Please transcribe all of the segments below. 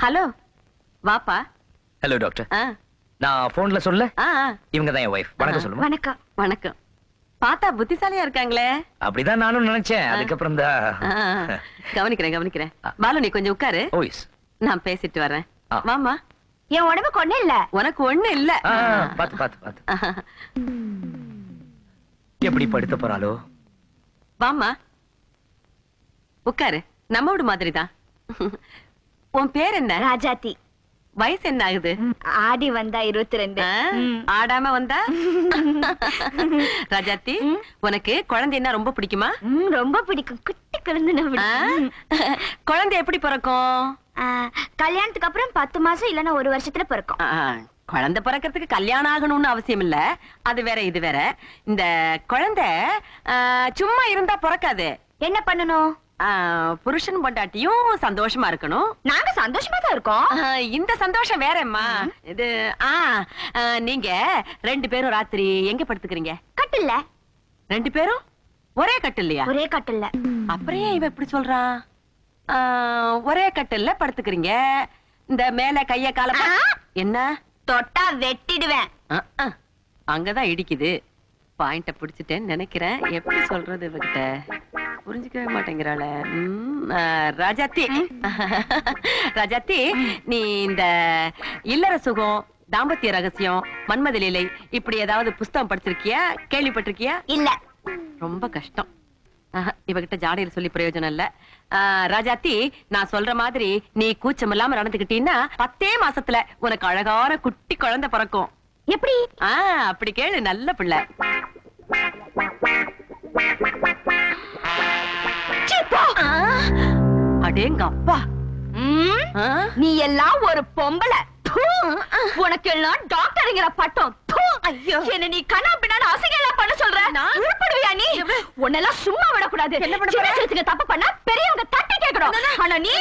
Hello வாப்பா. Hello doctor. நான் போன்ல சொல்ல இவங்க தான் என் வைஃப். வணக்கம் சொல்லுங்க. வணக்கம். வணக்கம். பாத்தா புத்திசாலியா இருக்காங்களே. அப்படிதான் நானும் நினைச்சேன். அதுக்கப்புறம் தான் கவனிக்கிறேன். பாலு நீ கொஞ்சம் உட்காரு. நான் பேசிட்டு வரேன். வாமா. என் உடம்புக்கு ஒண்ணு இல்ல. உனக்கு ஒண்ணு இல்ல. பாத்து எப்படி படுத்த போறாளோ. வாமா உட்காரு. நம்ம வீடு மாதிரிதான். உன் பேர் என்ன? ராஜாத்தி. வயசு என்ன ஆகுது? ஆடி வந்தா 22. ஆடாம வந்தா? ராஜாத்தி, உனக்கு குழந்தைன்னா ரொம்ப பிடிக்குமா? ரொம்ப பிடிக்கும். குட்டி குழந்தை. குழந்தை எப்படி பிறக்கும்? கல்யாணத்துக்கு அப்புறம் 10 மாசம் இல்லன்னா 1 வருஷத்துல பிறக்கும். குழந்தை பிறக்கிறதுக்கு கல்யாணம் ஆகணும்னு அவசியம் இல்ல. அது வேற இது வேற. இந்த குழந்தை சும்மா இருந்தா பிறக்காது. என்ன பண்ணணும்? புருஷன் பொண்டாட்டியும் சந்தோஷமா இருக்கணும். நாங்க சந்தோஷமா தான் இருக்கோம். இந்த சந்தோஷம் வேறம்மா. இது நீங்க 2 பேரும் ராத்திரி எங்க படுத்துக்கிறீங்க? கட்டில்ல. 2 பேரும் ஒரே கட்டில்லையா? ஒரே கட்டில்ல. அப்புறம் ஏன் இவ இப்படி சொல்றான்? ஒரே கட்டில்ல படுத்துக்கிறீங்க. இந்த மேல கைய கால என்ன தொட்டா வெட்டிடுவேன். அங்கதான் இடிக்குது. பாயிண்ட பிடிச்சிட்டேன்னு நினைக்கிறேன். எப்படி சொல்றது இவகிட்ட? புரிஞ்சுக்கவே மாட்டேங்கிறாள. ராஜாத்தி, நீ இந்த இல்லற சுகம், தாம்பத்திய ரகசியம், மன்மத லீலை இப்படி ஏதாவது புஸ்தகம் படிச்சிருக்கியா? கேள்விப்பட்டிருக்கியா? இல்ல. ரொம்ப கஷ்டம். இவகிட்ட ஜாடையில சொல்லி பிரயோஜனம் இல்ல. ராஜாத்தி, நான் சொல்ற மாதிரி நீ கூச்சம் இல்லாம நடந்துக்கிட்டீன்னா 10 மாசத்துல உனக்கு அழகான குட்டி குழந்தை பிறக்கும். எப்படி? அப்படி கேளு. நல்ல பிள்ளை. அடேங்க அப்பா. நீ எல்லாம் ஒரு பொம்பளை. உனக்கு எல்லாம் டாக்டர்ங்கிற பட்டம். என்ன நீ கண்ணா பின்னாடி அசிங்கலாம் பண்ண சொல்ற? உருப்படுவியா நீ? உன்னெல்லாம் சும்மா விடக்கூடாது. என்ன பண்ண? தப்பு பண்ணா பெரியவங்க தட்டி கேட்கணும். ஆனா நீ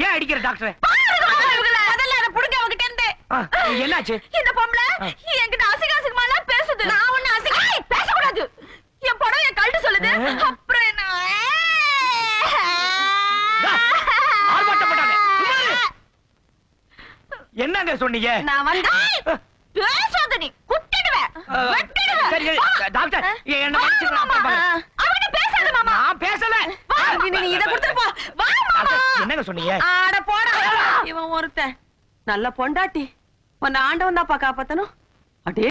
ஏன் அடிக்கிற டாக்டர்? என்னாச்சு? இந்த பொம்பளை என்கிட்ட அசிங்கமா பேசுது. நான் ஒண்ணு பேசக்கூடாது. என் படம் என் கழட்டு சொல்லுது. அப்புறம் என்ன? என்னங்க சொன்னீங்க? நான் வந்து பேசாத. நீ குட்டிடுவேன். டாக்டர் என்ன அவகிட்ட பேசாத மாமா. நான் பேசல. நீ இத கொடுத்துட்டு போ. வா மாமா. என்னங்க சொன்னீங்க? ஆட போடா. இவன் ஒருத்தன் நல்ல பொண்டாட்டி. உன்னை ஆண்டவன் தான் காப்பாத்தணும். அடே